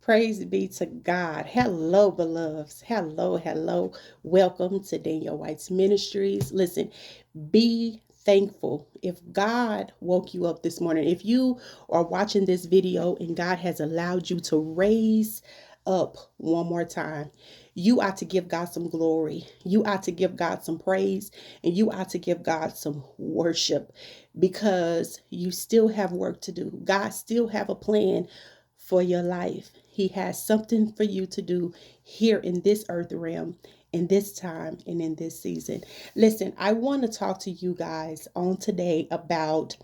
Praise be to God. Hello, beloveds. Hello, hello. Welcome to Daniel White's Ministries. Listen, be thankful. If God woke you up this morning, if you are watching this video and God has allowed you to raise up one more time, you ought to give God some glory. You ought to give God some praise, and you ought to give God some worship because you still have work to do. God still have a plan for your life. He has something for you to do here in this earth realm, in this time, and in this season. Listen, I want to talk to you guys on today about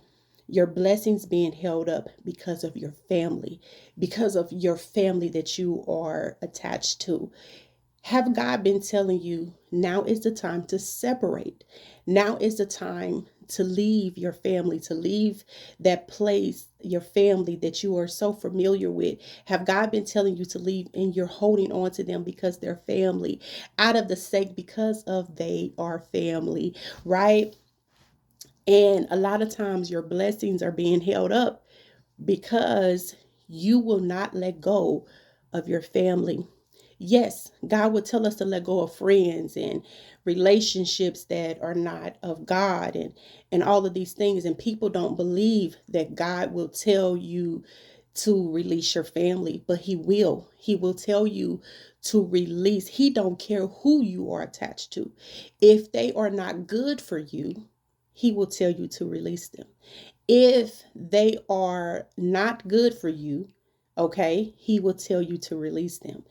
your blessings being held up because of your family that you are attached to. Have God been telling you now is the time to separate? Now is the time to leave your family, to leave that place, your family that you are so familiar with? Have God been telling you to leave and you're holding on to them because they're family, out of the sake because of they are family, right? And a lot of times your blessings are being held up because you will not let go of your family. Yes, God will tell us to let go of friends and relationships that are not of God and all of these things. And people don't believe that God will tell you to release your family, but he will. He will tell you to release. He don't care who you are attached to. If they are not good for you, he will tell you to release them. If they are not good for you, okay, he will tell you to release them.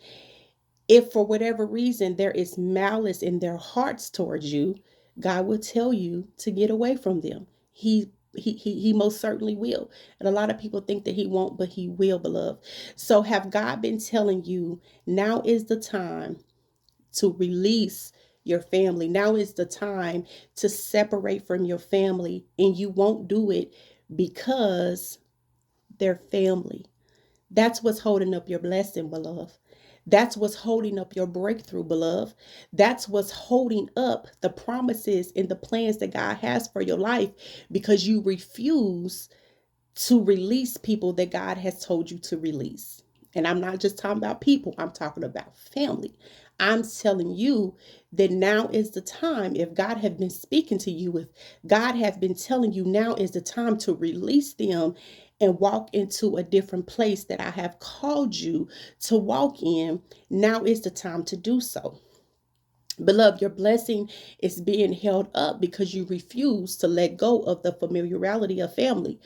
If for whatever reason there is malice in their hearts towards you, God will tell you to get away from them. He most certainly will. And a lot of people think that he won't, but he will, beloved. So have God been telling you now is the time to release your family? Now is the time to separate from your family, and you won't do it because they're family. That's what's holding up your blessing, beloved. That's what's holding up your breakthrough, beloved. That's what's holding up the promises and the plans that God has for your life because you refuse to release people that God has told you to release. And I'm not just talking about people, I'm talking about family. I'm telling you that now is the time. If God have been speaking to you, if God have been telling you now is the time to release them and walk into a different place that I have called you to walk in, now is the time to do so. Beloved, your blessing is being held up because you refuse to let go of the familiarity of family.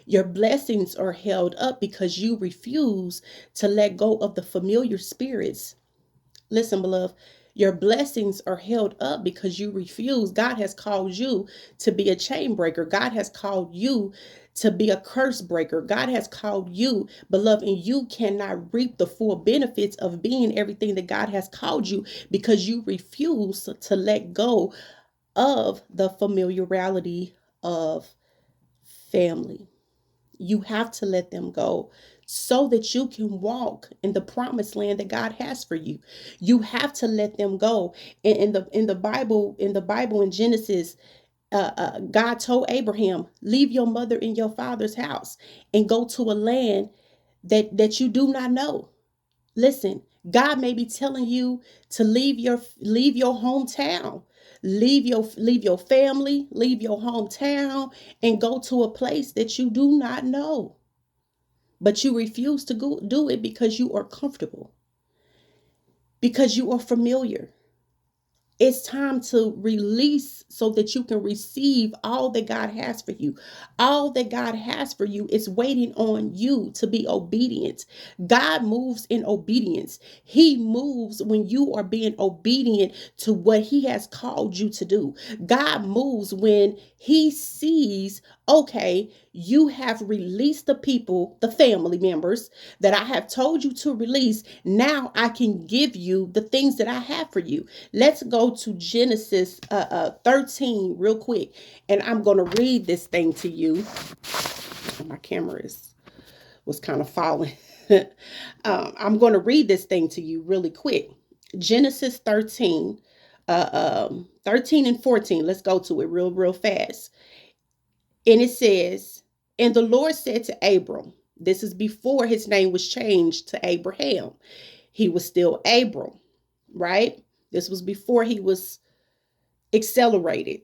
Your blessings are held up because you refuse to let go of the familiar spirits. Listen, beloved, your blessings are held up because you refuse. God has called you to be a chain breaker. God has called you to be a curse breaker. God has called you, beloved, and you cannot reap the full benefits of being everything that God has called you because you refuse to let go of the familiarity of family. You have to let them go so that you can walk in the promised land that God has for you. You have to let them go. In the Bible in Genesis, God told Abraham, "Leave your mother and your father's house and go to a land that you do not know." Listen, God may be telling you to leave your hometown, leave your family, leave your hometown, and go to a place that you do not know. But you refuse to go do it because you are comfortable, because you are familiar. It's time to release so that you can receive all that God has for you. All that God has for you is waiting on you to be obedient. God moves in obedience. He moves when you are being obedient to what He has called you to do. God moves when He sees, okay, you have released the people, the family members that I have told you to release. Now I can give you the things that I have for you. Let's go to Genesis 13 real quick. And I'm going to read this thing to you. My camera was kind of falling. I'm going to read this thing to you really quick. Genesis 13 and 14. Let's go to it real fast. And it says, and the Lord said to Abram, This is before his name was changed to Abraham. He was still Abram, right? This was before he was accelerated.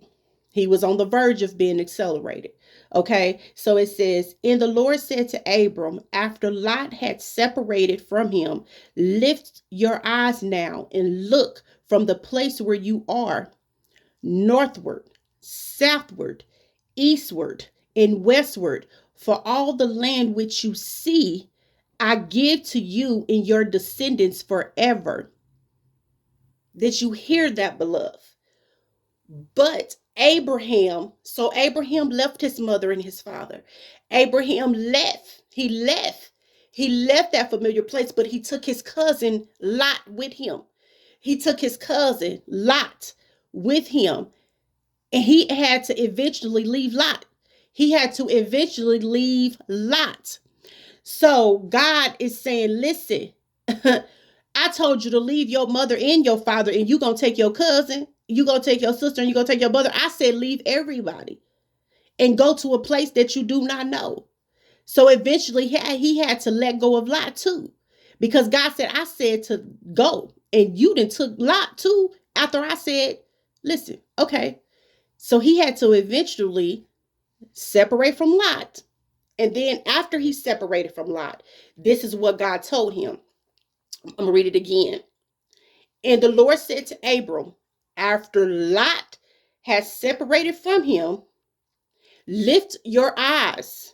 He was on the verge of being accelerated. Okay, so it says, and the Lord said to Abram, after Lot had separated from him, lift your eyes now and look from the place where you are, northward, southward, eastward, and westward, for all the land which you see, I give to you and your descendants forever. Did you hear that, beloved? But Abraham, so Abraham left his mother and his father. Abraham left. He left that familiar place, but he took his cousin Lot with him. He took his cousin Lot with him, and he had to eventually leave Lot. He had to eventually leave Lot. So God is saying, listen, I told you to leave your mother and your father, and you gonna take your cousin, you gonna take your sister, and you gonna take your brother. I said leave everybody and go to a place that you do not know. So eventually he had to let go of Lot too. Because God said, I said to go, and you done took Lot too after I said, listen, okay. So he had to eventually separate from Lot. And then after he separated from Lot, this is what God told him. I'm going to read it again. And the Lord said to Abram, after Lot has separated from him, lift your eyes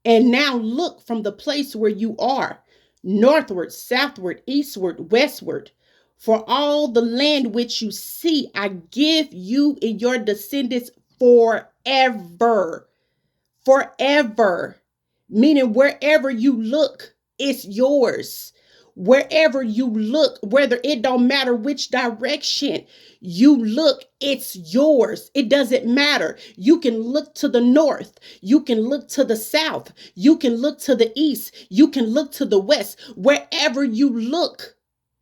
and now look from the place where you are, northward, southward, eastward, westward. For all the land which you see, I give you and your descendants forever. Forever. Meaning wherever you look, it's yours. Wherever you look, whether it don't matter which direction you look, it's yours. It doesn't matter. You can look to the north. You can look to the south. You can look to the east. You can look to the west. Wherever you look,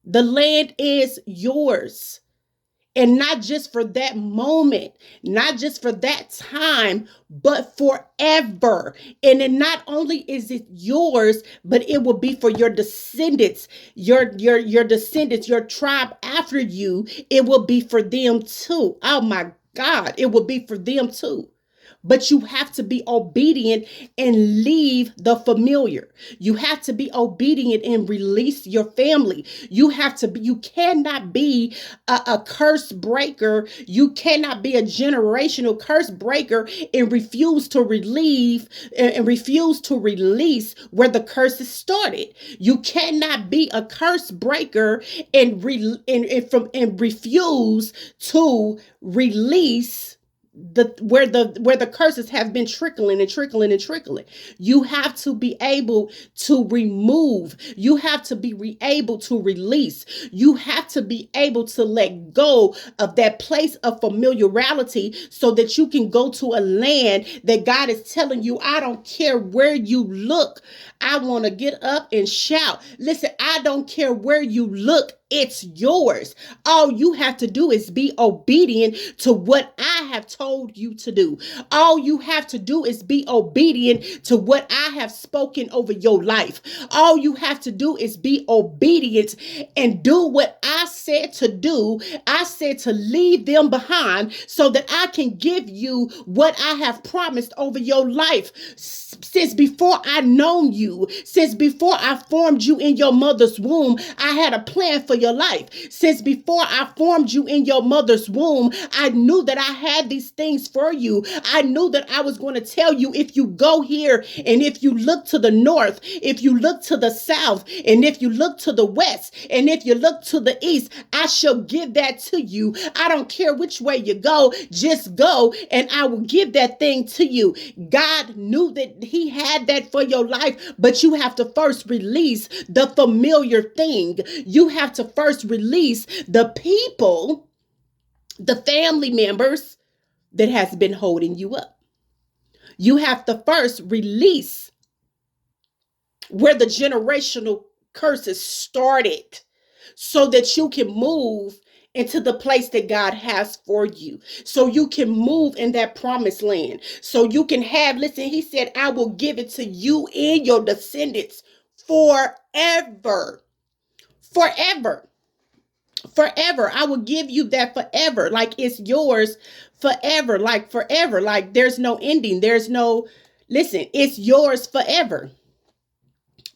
the land is yours. And not just for that moment, not just for that time, but forever. And then not only is it yours, but it will be for your descendants, your descendants, your tribe after you. It will be for them too. Oh my God, it will be for them too. But you have to be obedient and leave the familiar. You have to be obedient and release your family. You cannot be a curse breaker. You cannot be a generational curse breaker and refuse to refuse to release where the curses started. You cannot be a curse breaker and refuse to release where the curses have been trickling and trickling and trickling. You have to be able to remove. You have to be able to release. You have to be able to let go of that place of familiarity so that you can go to a land that God is telling you, I don't care where you look. I want to get up and shout. Listen, I don't care where you look. It's yours. All you have to do is be obedient to what I have told you to do. All you have to do is be obedient to what I have spoken over your life. All you have to do is be obedient and do what I said to do. I said to leave them behind so that I can give you what I have promised over your life. Since before I known you, since before I formed you in your mother's womb, I had a plan for your life. Since before I formed you in your mother's womb, I knew that I had these things for you. I knew that I was going to tell you, if you go here and if you look to the north, if you look to the south, and if you look to the west, and if you look to the east, I shall give that to you. I don't care which way you go, just go and I will give that thing to you. God knew that he had that for your life, but you have to first release the familiar thing. You have to first release the people, the family members that has been holding you up. You have to first release where the generational curses started so that you can move into the place that God has for you, so you can move in that promised land, so you can have, listen, he said, I will give it to you and your descendants forever. Forever. Forever. I will give you that forever. Like it's yours forever. Like forever. Like there's no ending. There's no, listen, it's yours forever.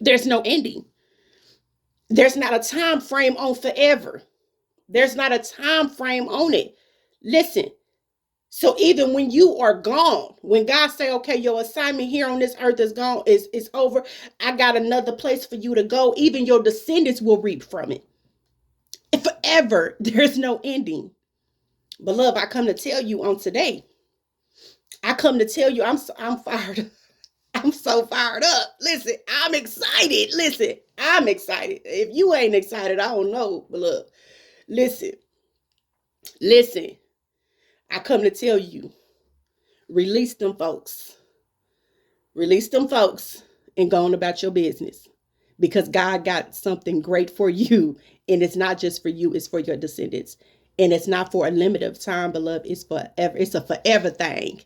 There's no ending. There's not a time frame on forever. There's not a time frame on it. Listen. So even when you are gone, when God say, okay, your assignment here on this earth is gone, is over. I got another place for you to go. Even your descendants will reap from it. Forever. There's no ending. Beloved, I come to tell you on today. I come to tell you I'm fired up. I'm so fired up. Listen, I'm excited. Listen, I'm excited. If you ain't excited, I don't know, beloved. Listen, listen. I come to tell you, release them folks. Release them folks and go on about your business. Because God got something great for you. And it's not just for you, it's for your descendants. And it's not for a limited time, beloved. It's forever. It's a forever thing.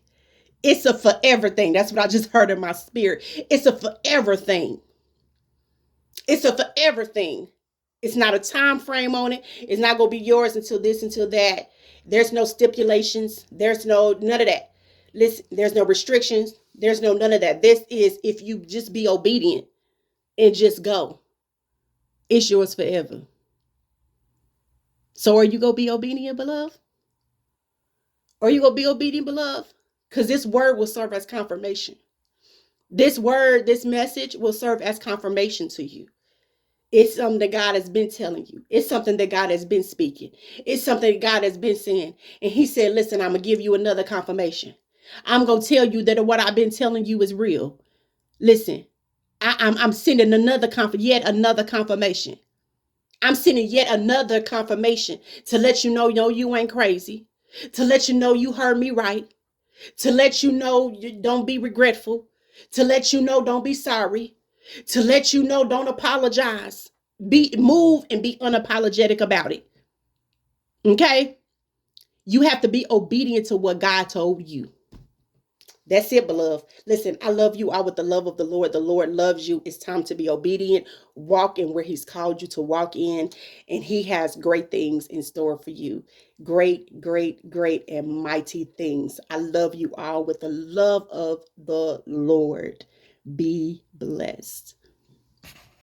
It's a forever thing. That's what I just heard in my spirit. It's a forever thing. It's a forever thing. It's not a time frame on it. It's not going to be yours until this, until that. There's no stipulations. There's none of that. Listen, there's no restrictions. There's none of that. This is if you just be obedient and just go. It's yours forever. So are you going to be obedient, beloved? Are you going to be obedient, beloved? Because this word will serve as confirmation. This word, this message will serve as confirmation to you. It's something that God has been telling you. It's something that God has been speaking. It's something that God has been saying. And he said, listen, I'm going to give you another confirmation. I'm going to tell you that what I've been telling you is real. Listen, I'm sending yet another confirmation. I'm sending yet another confirmation to let you know, you ain't crazy. To let you know you heard me right. To let you know you don't be regretful. To let you know don't be sorry. To let you know don't apologize. Move and be unapologetic about it. Okay? You have to be obedient to what God told you. That's it, beloved. Listen, I love you all with the love of the Lord. The Lord loves you. It's time to be obedient. Walk in where he's called you to walk in. And he has great things in store for you. Great, great, great, and mighty things. I love you all with the love of the Lord. Be blessed.